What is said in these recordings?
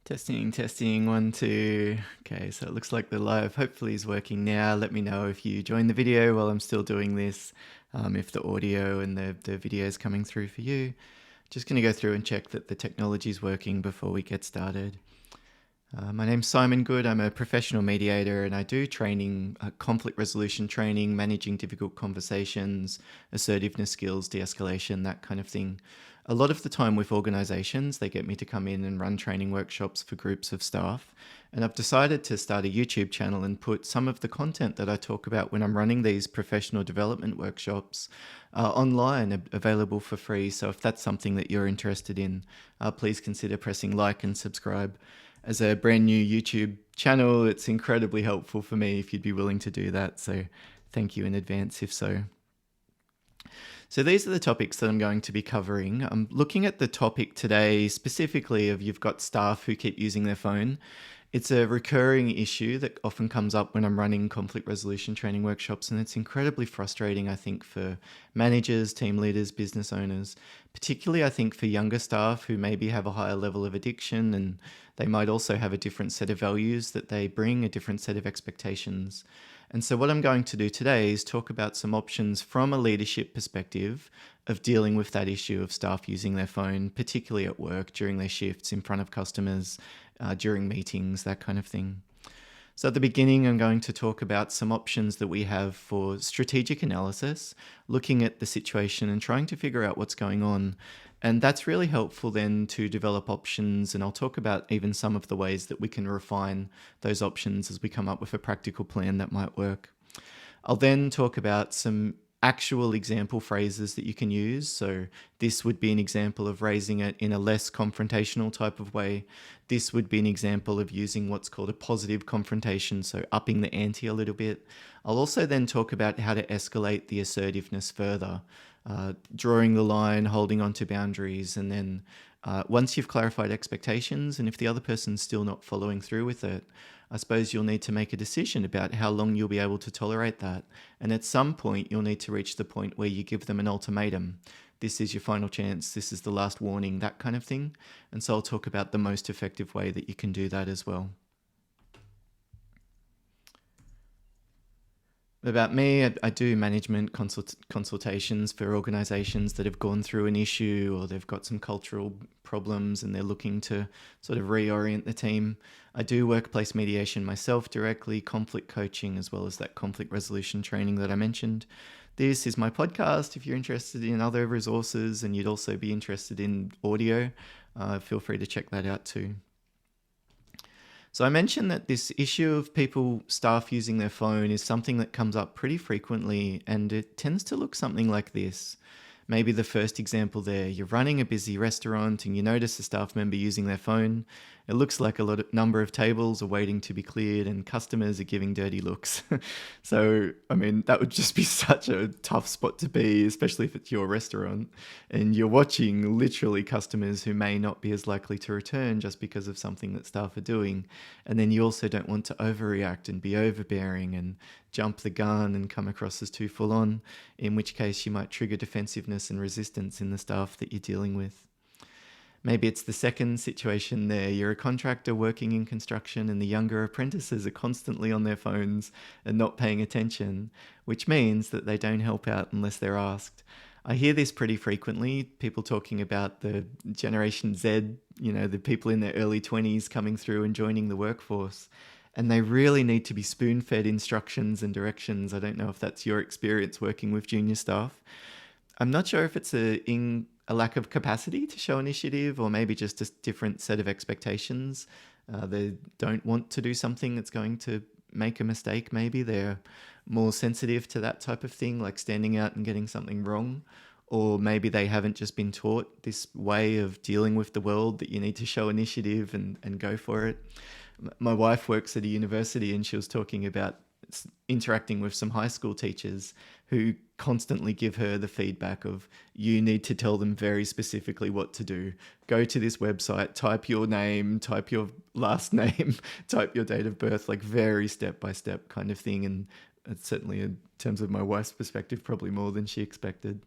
Testing, testing, one, two. Okay, so it looks like the live hopefully is working now. Let me know if you join the video while I'm still doing this, if the audio and the video is coming through for you. Just going to go through and check that the technology is working before we get started. My name's Simon Good. I'm a professional mediator and I do training, conflict resolution training, managing difficult conversations, assertiveness skills, de-escalation, that kind of thing. A lot of the time with organizations, they get me to come in and run training workshops for groups of staff. And I've decided to start a YouTube channel and put some of the content that I talk about when I'm running these professional development workshops online, available for free. So if that's something that you're interested in, please consider pressing like and subscribe. As a brand new YouTube channel, it's incredibly helpful for me if you'd be willing to do that. So thank you in advance if so. So these are the topics that I'm going to be covering. I'm looking at the topic today specifically of you've got staff who keep using their phone. It's a recurring issue that often comes up when I'm running conflict resolution training workshops, and it's incredibly frustrating, I think, for managers, team leaders, business owners, particularly I think for younger staff who maybe have a higher level of addiction, and they might also have a different set of values that they bring, a different set of expectations. And so what I'm going to do today is talk about some options from a leadership perspective of dealing with that issue of staff using their phone, particularly at work, during their shifts, in front of customers, during meetings, that kind of thing. So at the beginning, I'm going to talk about some options that we have for strategic analysis, looking at the situation and trying to figure out what's going on. And that's really helpful then to develop options. And I'll talk about even some of the ways that we can refine those options as we come up with a practical plan that might work. I'll then talk about some actual example phrases that you can use. So this would be an example of raising it in a less confrontational type of way. This would be an example of using what's called a positive confrontation, so upping the ante a little bit. I'll also then talk about how to escalate the assertiveness further, drawing the line, holding on to boundaries, and then once you've clarified expectations, and if the other person's still not following through with it, I suppose you'll need to make a decision about how long you'll be able to tolerate that. And at some point, you'll need to reach the point where you give them an ultimatum. This is your final chance. This is the last warning, that kind of thing. And so I'll talk about the most effective way that you can do that as well. About me, I do management consultations for organizations that have gone through an issue or they've got some cultural problems and they're looking to sort of reorient the team. I do workplace mediation myself directly, conflict coaching, as well as that conflict resolution training that I mentioned. This is my podcast. If you're interested in other resources and you'd also be interested in audio, feel free to check that out too. So I mentioned that this issue of staff using their phone is something that comes up pretty frequently, and it tends to look something like this. Maybe the first example there, you're running a busy restaurant and you notice a staff member using their phone. It looks like number of tables are waiting to be cleared and customers are giving dirty looks. So, I mean, that would just be such a tough spot to be, especially if it's your restaurant and you're watching literally customers who may not be as likely to return just because of something that staff are doing. And then you also don't want to overreact and be overbearing and jump the gun and come across as too full on, in which case you might trigger defensiveness and resistance in the staff that you're dealing with. Maybe it's the second situation there. You're a contractor working in construction and the younger apprentices are constantly on their phones and not paying attention, which means that they don't help out unless they're asked. I hear this pretty frequently, people talking about the Generation Z, the people in their early 20s coming through and joining the workforce. And they really need to be spoon-fed instructions and directions. I don't know if that's your experience working with junior staff. I'm not sure if it's a lack of capacity to show initiative or maybe just a different set of expectations. They don't want to do something that's going to make a mistake. Maybe they're more sensitive to that type of thing, like standing out and getting something wrong. Or maybe they haven't just been taught this way of dealing with the world that you need to show initiative and go for it. My wife works at a university and she was talking about interacting with some high school teachers who constantly give her the feedback of, you need to tell them very specifically what to do. Go to this website, type your name, type your last name, type your date of birth, like very step-by-step kind of thing. And it's certainly in terms of my wife's perspective, probably more than she expected.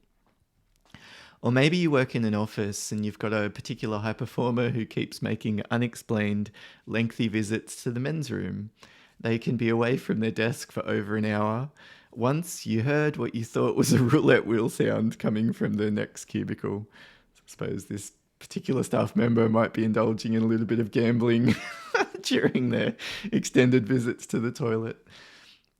Or maybe you work in an office and you've got a particular high performer who keeps making unexplained lengthy visits to the men's room. They can be away from their desk for over an hour. Once you heard what you thought was a roulette wheel sound coming from the next cubicle. I suppose this particular staff member might be indulging in a little bit of gambling during their extended visits to the toilet.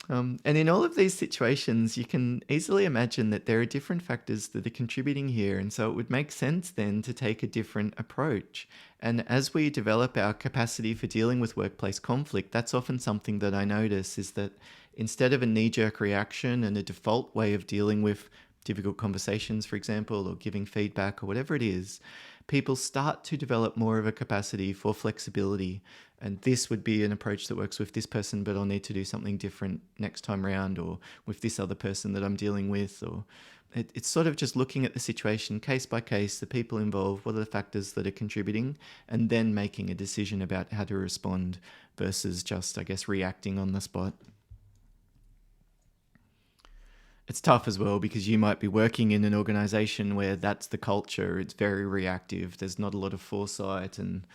And in all of these situations, you can easily imagine that there are different factors that are contributing here. And so it would make sense then to take a different approach. And as we develop our capacity for dealing with workplace conflict, that's often something that I notice is that instead of a knee-jerk reaction and a default way of dealing with difficult conversations, for example, or giving feedback or whatever it is, people start to develop more of a capacity for flexibility. And this would be an approach that works with this person, but I'll need to do something different next time around, or with this other person that I'm dealing with. Or it's sort of just looking at the situation case by case, the people involved, what are the factors that are contributing, and then making a decision about how to respond versus just, I guess, reacting on the spot. It's tough as well because you might be working in an organization where that's the culture. It's very reactive. There's not a lot of foresight, and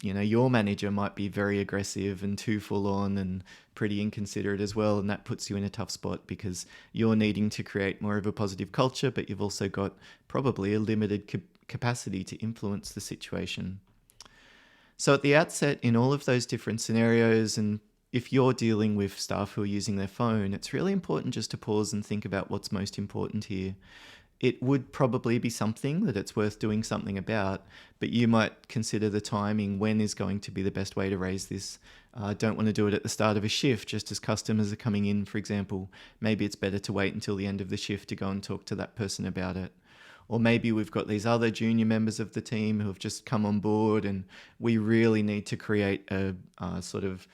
your manager might be very aggressive and too full on and pretty inconsiderate as well. And that puts you in a tough spot because you're needing to create more of a positive culture, but you've also got probably a limited capacity to influence the situation. So at the outset, in all of those different scenarios, and if you're dealing with staff who are using their phone, it's really important just to pause and think about what's most important here. It would probably be something that it's worth doing something about, but you might consider the timing. When is going to be the best way to raise this? Don't want to do it at the start of a shift, just as customers are coming in, for example. Maybe it's better to wait until the end of the shift to go and talk to that person about it. Or maybe we've got these other junior members of the team who have just come on board, and we really need to create a sort of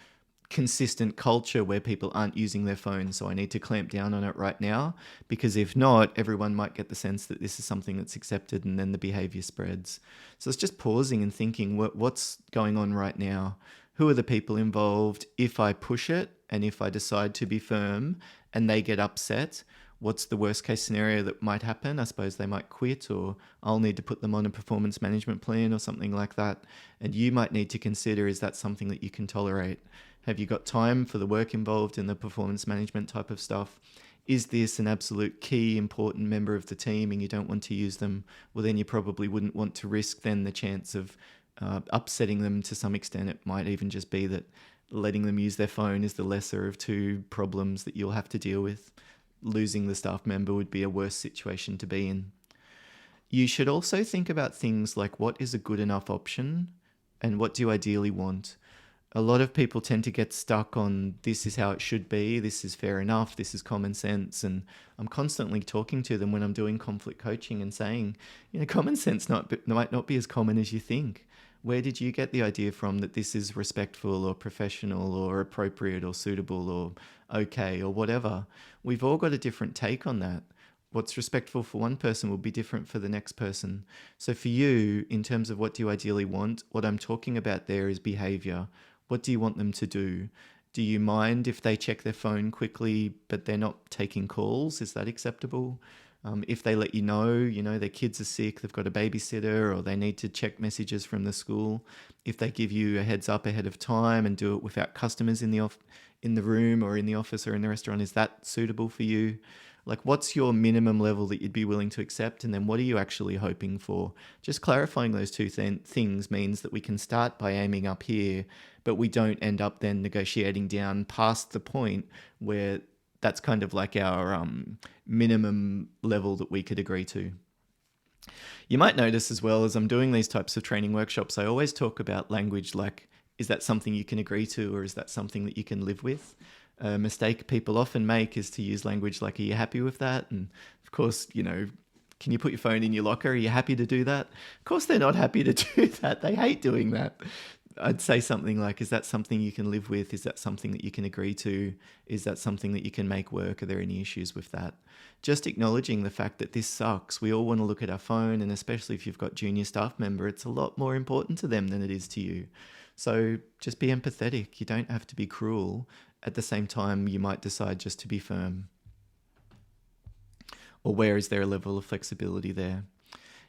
consistent culture where people aren't using their phones. So I need to clamp down on it right now, because if not, everyone might get the sense that this is something that's accepted, and then the behavior spreads. So it's just pausing and thinking, what's going on right now? Who are the people involved? If I push it and if I decide to be firm and they get upset, what's the worst case scenario that might happen? I suppose they might quit, or I'll need to put them on a performance management plan or something like that. And you might need to consider, is that something that you can tolerate? Have you got time for the work involved in the performance management type of stuff? Is this an absolute key important member of the team and you don't want to use them? Well, then you probably wouldn't want to risk then the chance of upsetting them to some extent. It might even just be that letting them use their phone is the lesser of two problems that you'll have to deal with. Losing the staff member would be a worse situation to be in. You should also think about things like, what is a good enough option and what do you ideally want? A lot of people tend to get stuck on, this is how it should be, this is fair enough, this is common sense. And I'm constantly talking to them when I'm doing conflict coaching and saying, common sense might not be as common as you think. Where did you get the idea from that this is respectful or professional or appropriate or suitable or okay or whatever? We've all got a different take on that. What's respectful for one person will be different for the next person. So for you, in terms of what do you ideally want, what I'm talking about there is behavior. What do you want them to do? Do you mind if they check their phone quickly, but they're not taking calls? Is that acceptable? If they let you know, their kids are sick, they've got a babysitter, or they need to check messages from the school. If they give you a heads up ahead of time and do it without customers in the room or in the office or in the restaurant, is that suitable for you? Like, what's your minimum level that you'd be willing to accept? And then what are you actually hoping for? Just clarifying those two things means that we can start by aiming up here, but we don't end up then negotiating down past the point where that's kind of like our minimum level that we could agree to. You might notice as well, as I'm doing these types of training workshops, I always talk about language like, is that something you can agree to, or is that something that you can live with? A mistake people often make is to use language like, are you happy with that? And of course, can you put your phone in your locker? Are you happy to do that? Of course, they're not happy to do that. They hate doing that. I'd say something like, is that something you can live with? Is that something that you can agree to? Is that something that you can make work? Are there any issues with that? Just acknowledging the fact that this sucks. We all want to look at our phone, and especially if you've got junior staff member, it's a lot more important to them than it is to you. So just be empathetic. You don't have to be cruel. At the same time, you might decide just to be firm. or where is there a level of flexibility there?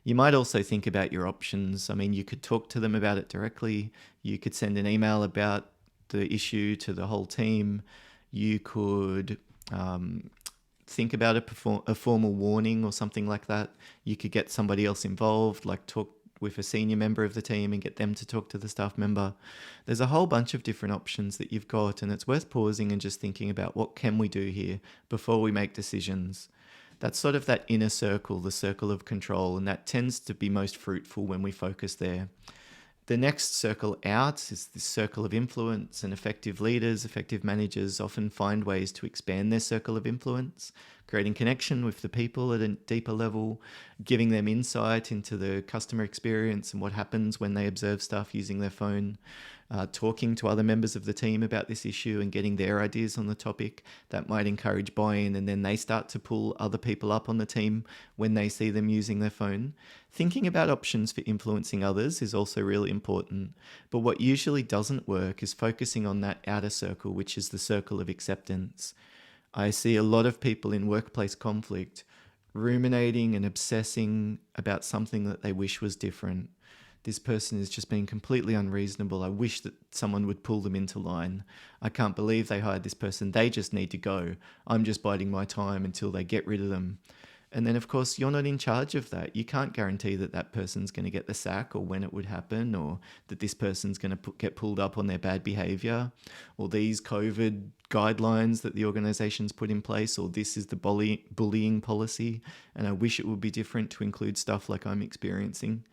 You might also think about your options. I mean, you could talk to them about it directly. You could send an email about the issue to the whole team. You could think about a formal warning or something like that. You could get somebody else involved, like talk with a senior member of the team and get them to talk to the staff member. There's a whole bunch of different options that you've got, and it's worth pausing and just thinking about what can we do here before we make decisions. That's sort of that inner circle, the circle of control, and that tends to be most fruitful when we focus there. The next circle out is this circle of influence, and effective leaders, effective managers often find ways to expand their circle of influence, creating connection with the people at a deeper level, giving them insight into the customer experience and what happens when they observe stuff using their phone, talking to other members of the team about this issue and getting their ideas on the topic. That might encourage buy-in, and then they start to pull other people up on the team when they see them using their phone. Thinking about options for influencing others is also really important, but what usually doesn't work is focusing on that outer circle, which is the circle of acceptance. I see a lot of people in workplace conflict ruminating and obsessing about something that they wish was different. This person is just being completely unreasonable. I wish that someone would pull them into line. I can't believe they hired this person. They just need to go. I'm just biding my time until they get rid of them. And then, of course, you're not in charge of that. You can't guarantee that that person's going to get the sack, or when it would happen, or that this person's going to get pulled up on their bad behavior, or these COVID guidelines that the organization's put in place, or this is the bullying policy, and I wish it would be different to include stuff like I'm experiencing.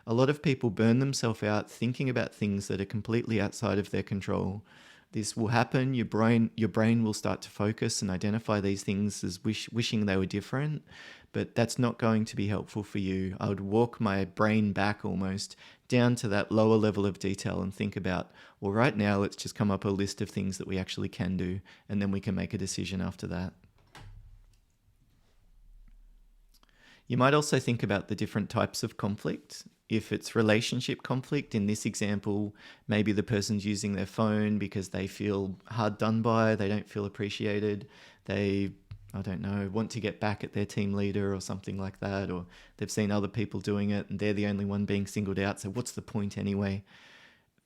A lot of people burn themselves out thinking about things that are completely outside of their control. This will happen. Your brain will start to focus and identify these things as wishing they were different, but that's not going to be helpful for you. I would walk my brain back almost down to that lower level of detail and think about, well, right now, let's just come up a list of things that we actually can do, and then we can make a decision after that. You might also think about the different types of conflict. If it's relationship conflict, in this example, maybe the person's using their phone because they feel hard done by, they don't feel appreciated, they, I don't know, want to get back at their team leader or something like that, or they've seen other people doing it and they're the only one being singled out, so what's the point anyway?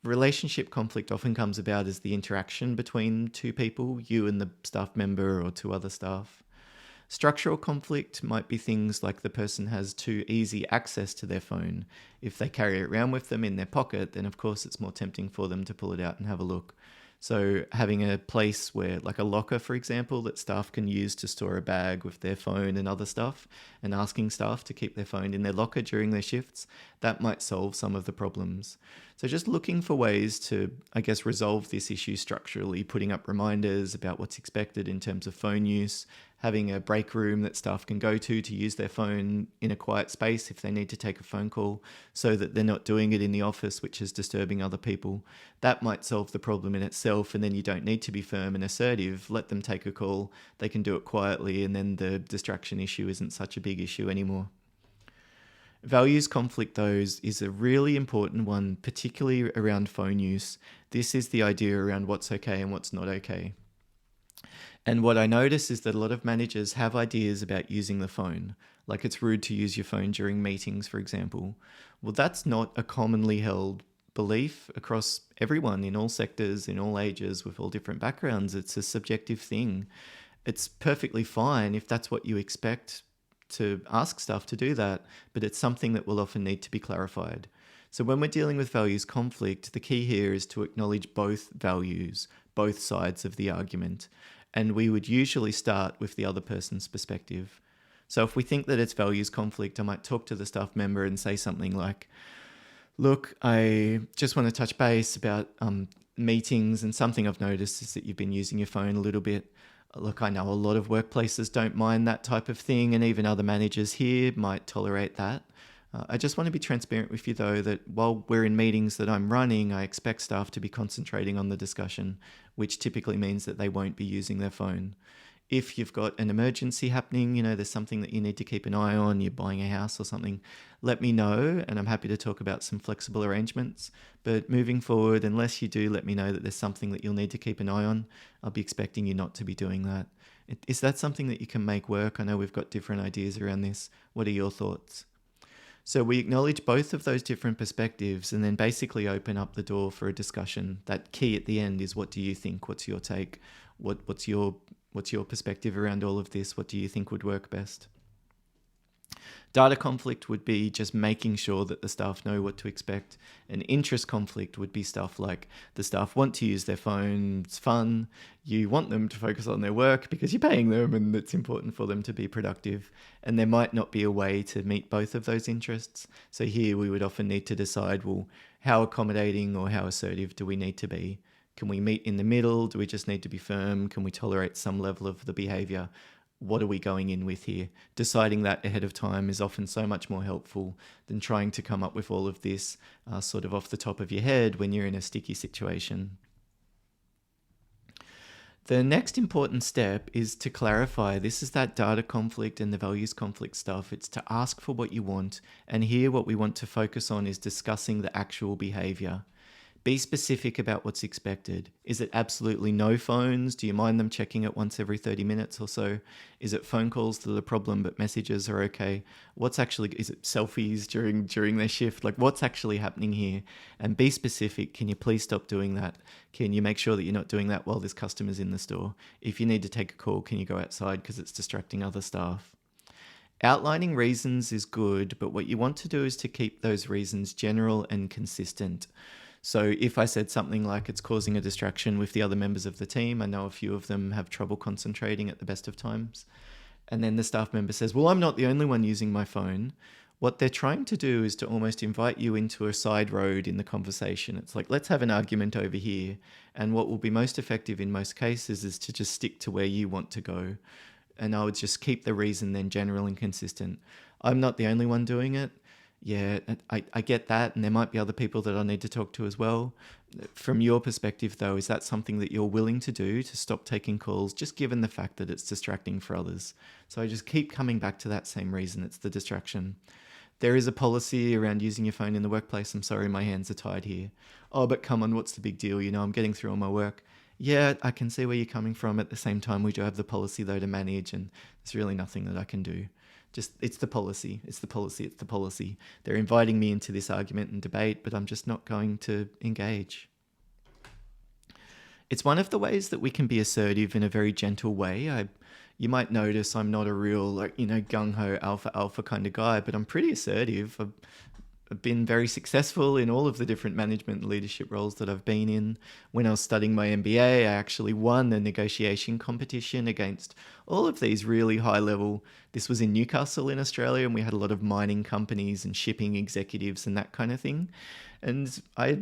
Relationship conflict often comes about as the interaction between two people, you and the staff member or two other staff. Structural conflict might be things like the person has too easy access to their phone. If they carry it around with them in their pocket, then of course it's more tempting for them to pull it out and have a look. So having a place where, like a locker, for example, that staff can use to store a bag with their phone and other stuff, and asking staff to keep their phone in their locker during their shifts, that might solve some of the problems. So just looking for ways to, I guess, resolve this issue structurally, putting up reminders about what's expected in terms of phone use, having a break room that staff can go to use their phone in a quiet space if they need to take a phone call, so that they're not doing it in the office, which is disturbing other people. That might solve the problem in itself, and then you don't need to be firm and assertive. Let them take a call. They can do it quietly, and then the distraction issue isn't such a big issue anymore. Values conflict, though, is a really important one, particularly around phone use. This is the idea around what's okay and what's not okay. And what I notice is that a lot of managers have ideas about using the phone, like it's rude to use your phone during meetings, for example. Well, that's not a commonly held belief across everyone in all sectors, in all ages, with all different backgrounds. It's a subjective thing. It's perfectly fine if that's what you expect to ask staff to do that, but it's something that will often need to be clarified. So when we're dealing with values conflict, the key here is to acknowledge both values, both sides of the argument. And we would usually start with the other person's perspective. So if we think that it's values conflict, I might talk to the staff member and say something like, look, I just want to touch base about meetings, and something I've noticed is that you've been using your phone a little bit. Look, I know a lot of workplaces don't mind that type of thing, and even other managers here might tolerate that. I just want to be transparent with you, though, that while we're in meetings that I'm running, I expect staff to be concentrating on the discussion, which typically means that they won't be using their phone. If you've got an emergency happening, there's something that you need to keep an eye on, you're buying a house or something, let me know, and I'm happy to talk about some flexible arrangements. But moving forward, unless you do let me know that there's something that you'll need to keep an eye on, I'll be expecting you not to be doing that. Is that something that you can make work? I know we've got different ideas around this. What are your thoughts? So we acknowledge both of those different perspectives and then basically open up the door for a discussion. That key at the end is, what do you think? What's your take? What's your perspective around all of this? What do you think would work best? Data conflict would be just making sure that the staff know what to expect. An interest conflict would be stuff like the staff want to use their phone, it's fun, you want them to focus on their work because you're paying them and it's important for them to be productive. And there might not be a way to meet both of those interests. So here we would often need to decide, well, how accommodating or how assertive do we need to be? Can we meet in the middle? Do we just need to be firm? Can we tolerate some level of the behavior? What are we going in with here? Deciding that ahead of time is often so much more helpful than trying to come up with all of this sort of off the top of your head when you're in a sticky situation. The next important step is to clarify. This is that data conflict and the values conflict stuff. It's to ask for what you want. And here what we want to focus on is discussing the actual behavior. Be specific about what's expected. Is it absolutely no phones? Do you mind them checking it once every 30 minutes or so? Is it phone calls that are the problem but messages are okay? Is it selfies during their shift? Like, what's actually happening here? And be specific. Can you please stop doing that? Can you make sure that you're not doing that while this customer's in the store? If you need to take a call, can you go outside because it's distracting other staff? Outlining reasons is good, but what you want to do is to keep those reasons general and consistent. So if I said something like it's causing a distraction with the other members of the team, I know a few of them have trouble concentrating at the best of times. And then the staff member says, well, I'm not the only one using my phone. What they're trying to do is to almost invite you into a side road in the conversation. It's like, let's have an argument over here. And what will be most effective in most cases is to just stick to where you want to go. And I would just keep the reason then general and consistent. I'm not the only one doing it. Yeah, I get that, and there might be other people that I need to talk to as well. From your perspective, though, is that something that you're willing to do, to stop taking calls, just given the fact that it's distracting for others? So I just keep coming back to that same reason. It's the distraction. There is a policy around using your phone in the workplace. I'm sorry, my hands are tied here. Oh, but come on, what's the big deal? I'm getting through all my work. Yeah, I can see where you're coming from. At the same time, we do have the policy, though, to manage, and there's really nothing that I can do. It's the policy. They're inviting me into this argument and debate, but I'm just not going to engage. It's one of the ways that we can be assertive in a very gentle way. You might notice I'm not a real, gung-ho alpha kind of guy, but I'm pretty assertive. I've been very successful in all of the different management and leadership roles that I've been in. When I was studying my MBA, I actually won a negotiation competition against all of these really high level. This was in Newcastle in Australia, and we had a lot of mining companies and shipping executives and that kind of thing. And I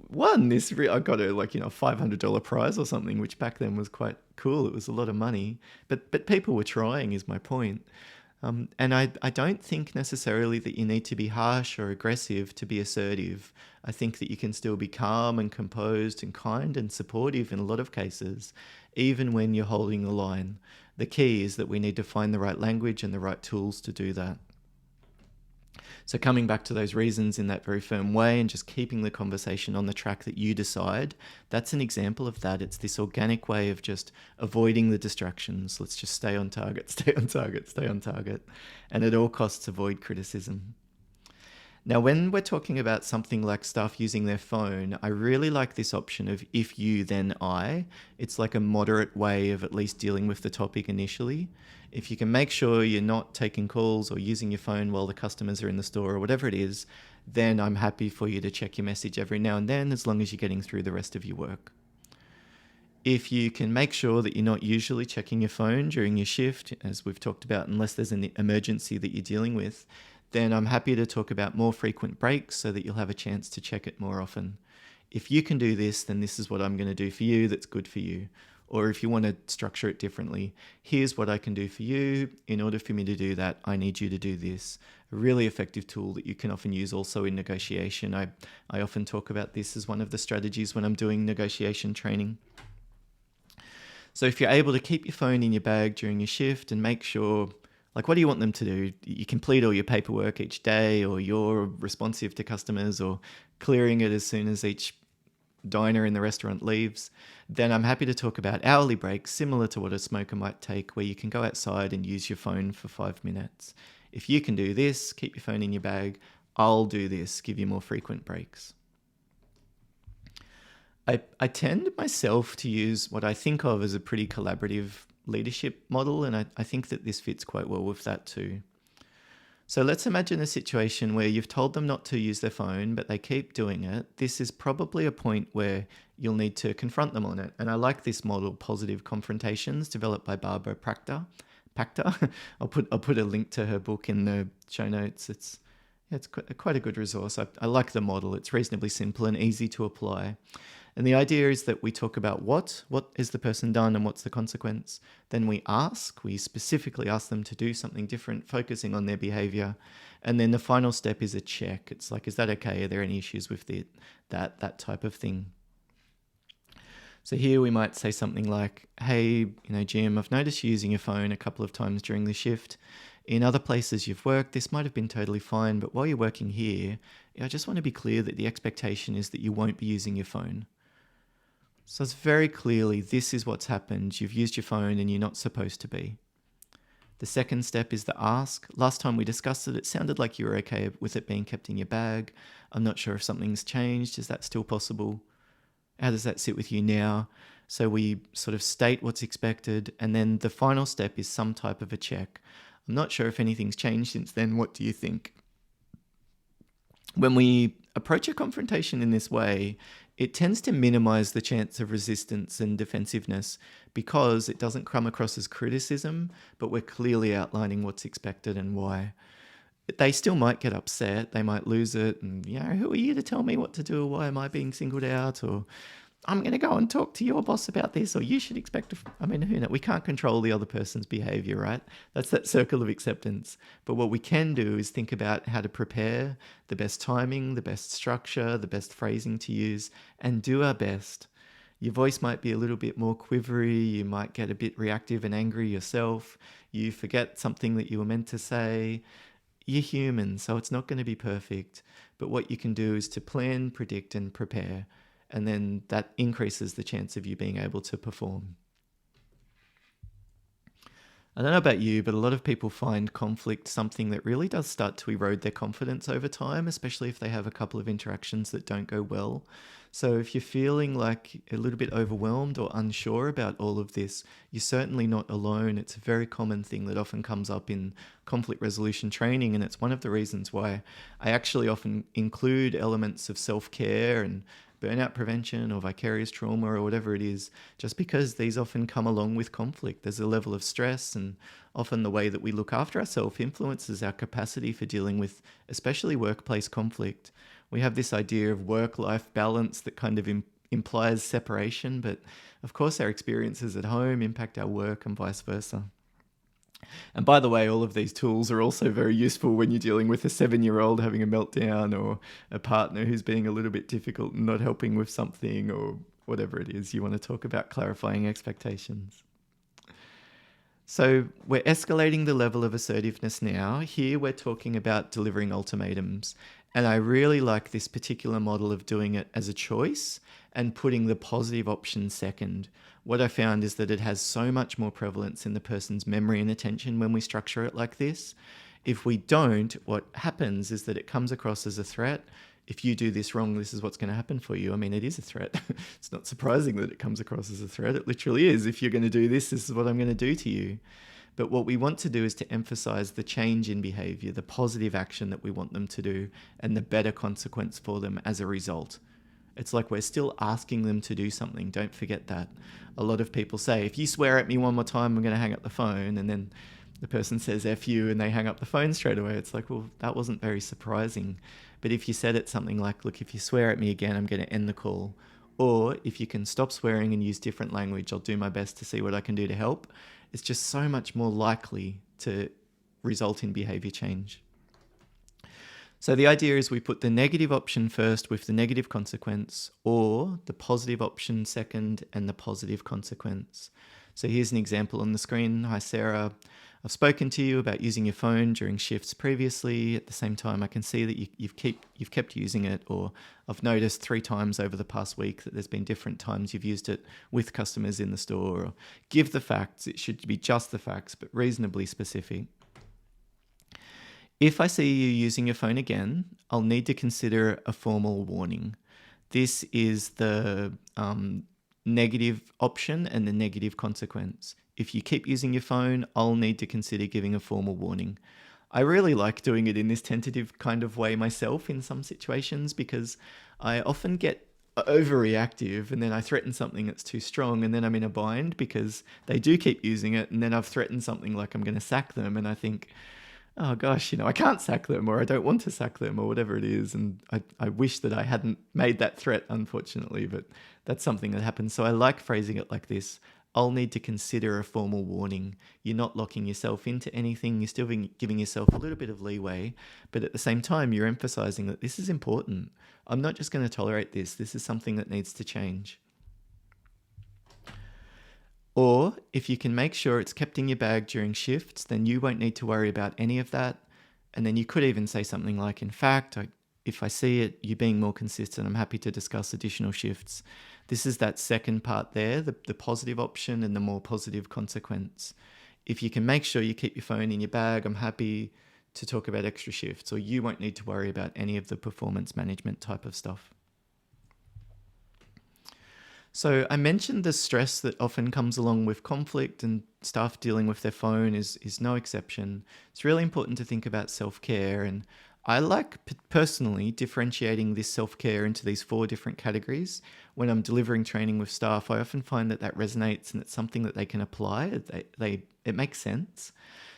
won this. I got a $500 prize or something, which back then was quite cool. It was a lot of money, but people were trying, is my point. And I don't think necessarily that you need to be harsh or aggressive to be assertive. I think that you can still be calm and composed and kind and supportive in a lot of cases, even when you're holding the line. The key is that we need to find the right language and the right tools to do that. So coming back to those reasons in that very firm way and just keeping the conversation on the track that you decide, that's an example of that. It's this organic way of just avoiding the distractions. Let's just stay on target. And at all costs, avoid criticism. Now, when we're talking about something like staff using their phone, I really like this option of if you, then I. It's like a moderate way of at least dealing with the topic initially. If you can make sure you're not taking calls or using your phone while the customers are in the store or whatever it is, then I'm happy for you to check your message every now and then, as long as you're getting through the rest of your work. If you can make sure that you're not usually checking your phone during your shift, as we've talked about, unless there's an emergency that you're dealing with, then I'm happy to talk about more frequent breaks so that you'll have a chance to check it more often. If you can do this, then this is what I'm going to do for you that's good for you. Or if you want to structure it differently, here's what I can do for you. In order for me to do that, I need you to do this. A really effective tool that you can often use also in negotiation. I often talk about this as one of the strategies when I'm doing negotiation training. So if you're able to keep your phone in your bag during your shift and make sure, what do you want them to do? You complete all your paperwork each day, or you're responsive to customers, or clearing it as soon as each diner in the restaurant leaves, then I'm happy to talk about hourly breaks, similar to what a smoker might take, where you can go outside and use your phone for 5 minutes. If you can do this, keep your phone in your bag, I'll do this, give you more frequent breaks. I tend myself to use what I think of as a pretty collaborative leadership model, and I think that this fits quite well with that too. So let's imagine a situation where you've told them not to use their phone, but they keep doing it. This is probably a point where you'll need to confront them on it. And I like this model, Positive Confrontations, developed by Barbara Pacta. I'll put a link to her book in the show notes. It's quite a good resource. I like the model. It's reasonably simple and easy to apply. And the idea is that we talk about what is the person done and what's the consequence. Then we specifically ask them to do something different, focusing on their behavior. And then the final step is a check. It's like, is that okay? Are there any issues with it? That type of thing. So here we might say something like, hey, Jim, I've noticed you using your phone a couple of times during the shift. In other places you've worked, this might have been totally fine, but while you're working here, I just want to be clear that the expectation is that you won't be using your phone. So it's very clearly, this is what's happened. You've used your phone and you're not supposed to be. The second step is the ask. Last time we discussed it, it sounded like you were okay with it being kept in your bag. I'm not sure if something's changed. Is that still possible? How does that sit with you now? So we sort of state what's expected. And then the final step is some type of a check. I'm not sure if anything's changed since then. What do you think? When we approach a confrontation in this way, it tends to minimize the chance of resistance and defensiveness because it doesn't come across as criticism, but we're clearly outlining what's expected and why. They still might get upset, they might lose it, and who are you to tell me what to do, or why am I being singled out, or I'm going to go and talk to your boss about this, or you should expect we can't control the other person's behavior, right? That's that circle of acceptance. But what we can do is think about how to prepare, the best timing, the best structure, the best phrasing to use, and do our best. Your voice might be a little bit more quivery, you might get a bit reactive and angry yourself, you forget something that you were meant to say. You're human, so it's not going to be perfect. But what you can do is to plan, predict, and prepare. And then that increases the chance of you being able to perform. I don't know about you, but a lot of people find conflict something that really does start to erode their confidence over time, especially if they have a couple of interactions that don't go well. So if you're feeling like a little bit overwhelmed or unsure about all of this, you're certainly not alone. It's a very common thing that often comes up in conflict resolution training, and it's one of the reasons why I actually often include elements of self-care and burnout prevention or vicarious trauma or whatever it is, just because these often come along with conflict. There's a level of stress, and often the way that we look after ourselves influences our capacity for dealing with especially workplace conflict. We have this idea of work-life balance that kind of implies separation, but of course our experiences at home impact our work and vice versa. And by the way, all of these tools are also very useful when you're dealing with a 7-year-old having a meltdown, or a partner who's being a little bit difficult and not helping with something, or whatever it is you want to talk about clarifying expectations. So we're escalating the level of assertiveness now. Here we're talking about delivering ultimatums. And I really like this particular model of doing it as a choice and putting the positive option second. What I found is that it has so much more prevalence in the person's memory and attention when we structure it like this. If we don't, what happens is that it comes across as a threat. If you do this wrong, this is what's going to happen for you. I mean, it is a threat. It's not surprising that it comes across as a threat. It literally is. If you're going to do this, this is what I'm going to do to you. But what we want to do is to emphasize the change in behavior, the positive action that we want them to do, and the better consequence for them as a result. It's like we're still asking them to do something. Don't forget that. A lot of people say, if you swear at me one more time, I'm going to hang up the phone. And then the person says F you and they hang up the phone straight away. It's like, well, that wasn't very surprising. But if you said it something like, look, if you swear at me again, I'm going to end the call. Or if you can stop swearing and use different language, I'll do my best to see what I can do to help. It's just so much more likely to result in behavior change. So the idea is we put the negative option first with the negative consequence, or the positive option second and the positive consequence. So here's an example on the screen. Hi, Sarah. I've spoken to you about using your phone during shifts previously. At the same time, I can see that you've kept using it, or I've noticed 3 times over the past week that there's been different times you've used it with customers in the store. Or give the facts. It should be just the facts, but reasonably specific. If I see you using your phone again, I'll need to consider a formal warning. This is the negative option and the negative consequence. If you keep using your phone, I'll need to consider giving a formal warning. I really like doing it in this tentative kind of way myself in some situations, because I often get overreactive and then I threaten something that's too strong, and then I'm in a bind because they do keep using it, and then I've threatened something like I'm going to sack them, and I think, oh gosh, I can't sack them, or I don't want to sack them, or whatever it is. And I wish that I hadn't made that threat, unfortunately, but that's something that happens. So I like phrasing it like this. I'll need to consider a formal warning. You're not locking yourself into anything. You're still giving yourself a little bit of leeway, but at the same time, you're emphasizing that this is important. I'm not just going to tolerate this. This is something that needs to change. Or if you can make sure it's kept in your bag during shifts, then you won't need to worry about any of that. And then you could even say something like, in fact, if I see it, you being more consistent, I'm happy to discuss additional shifts. This is that second part there, the positive option and the more positive consequence. If you can make sure you keep your phone in your bag, I'm happy to talk about extra shifts, or you won't need to worry about any of the performance management type of stuff. So I mentioned the stress that often comes along with conflict, and staff dealing with their phone is no exception. It's really important to think about self-care, and I like personally differentiating this self-care into these 4 different categories. When I'm delivering training with staff, I often find that resonates and it's something that they can apply. It makes sense.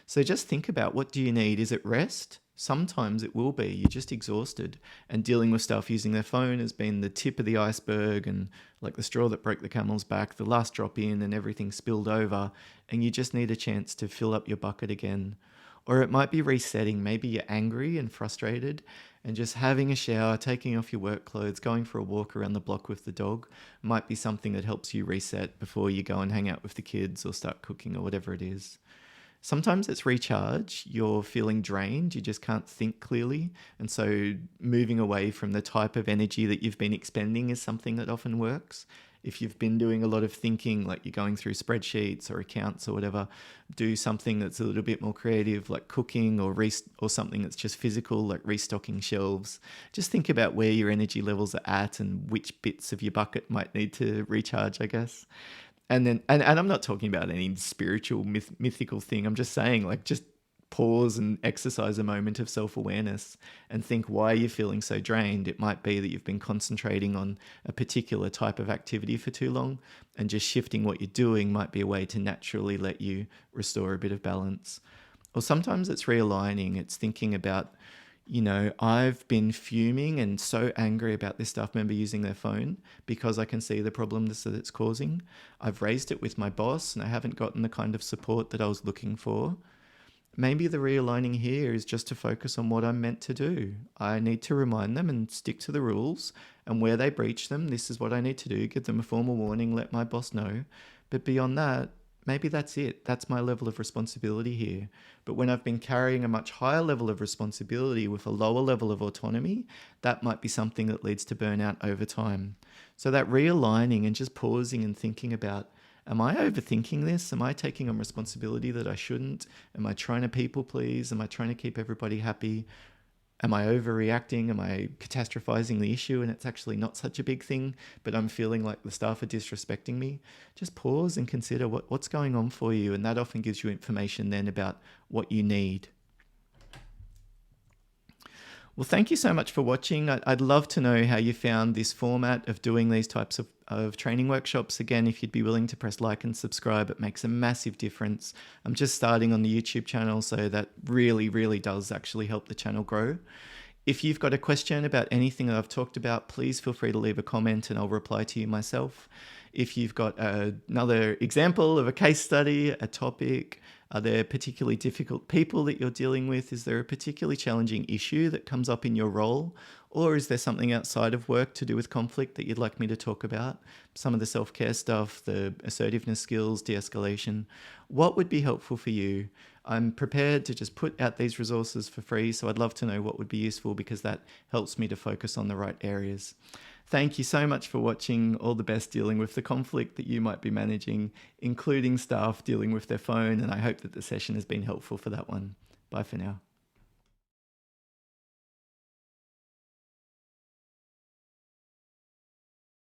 So just think about, what do you need? Is it rest? Sometimes it will be. You're just exhausted, and dealing with staff using their phone has been the tip of the iceberg, and like the straw that broke the camel's back, the last drop in and everything spilled over, and you just need a chance to fill up your bucket again. Or it might be resetting. Maybe you're angry and frustrated, and just having a shower, taking off your work clothes, going for a walk around the block with the dog might be something that helps you reset before you go and hang out with the kids or start cooking or whatever it is. Sometimes it's recharge. You're feeling drained. You just can't think clearly. And so moving away from the type of energy that you've been expending is something that often works. If you've been doing a lot of thinking, like you're going through spreadsheets or accounts or whatever, do something that's a little bit more creative, like cooking, or something that's just physical, like restocking shelves. Just think about where your energy levels are at and which bits of your bucket might need to recharge, I guess. And I'm not talking about any spiritual mythical thing. I'm just saying, like, just pause and exercise a moment of self-awareness and think why you're feeling so drained. It might be that you've been concentrating on a particular type of activity for too long, and just shifting what you're doing might be a way to naturally let you restore a bit of balance. Or sometimes it's realigning. It's thinking about, I've been fuming and so angry about this staff member using their phone because I can see the problems that it's causing. I've raised it with my boss and I haven't gotten the kind of support that I was looking for. Maybe the realigning here is just to focus on what I'm meant to do. I need to remind them and stick to the rules, and where they breach them, this is what I need to do. Give them a formal warning, let my boss know. But beyond that, maybe that's it. That's my level of responsibility here. But when I've been carrying a much higher level of responsibility with a lower level of autonomy, that might be something that leads to burnout over time. So that realigning and just pausing and thinking about, am I overthinking this? Am I taking on responsibility that I shouldn't? Am I trying to people please? Am I trying to keep everybody happy? Am I overreacting? Am I catastrophizing the issue and it's actually not such a big thing, but I'm feeling like the staff are disrespecting me? Just pause and consider what's going on for you, and that often gives you information then about what you need. Well, thank you so much for watching. I'd love to know how you found this format of doing these types of training workshops. Again, if you'd be willing to press like and subscribe, it makes a massive difference. I'm just starting on the YouTube channel, so that really, really does actually help the channel grow. If you've got a question about anything that I've talked about, please feel free to leave a comment and I'll reply to you myself. If you've got another example of a case study, a topic, are there particularly difficult people that you're dealing with? Is there a particularly challenging issue that comes up in your role? Or is there something outside of work to do with conflict that you'd like me to talk about? Some of the self-care stuff, the assertiveness skills, de-escalation. What would be helpful for you? I'm prepared to just put out these resources for free. So I'd love to know what would be useful, because that helps me to focus on the right areas. Thank you so much for watching. All the best dealing with the conflict that you might be managing, including staff dealing with their phone. And I hope that the session has been helpful for that one. Bye for now.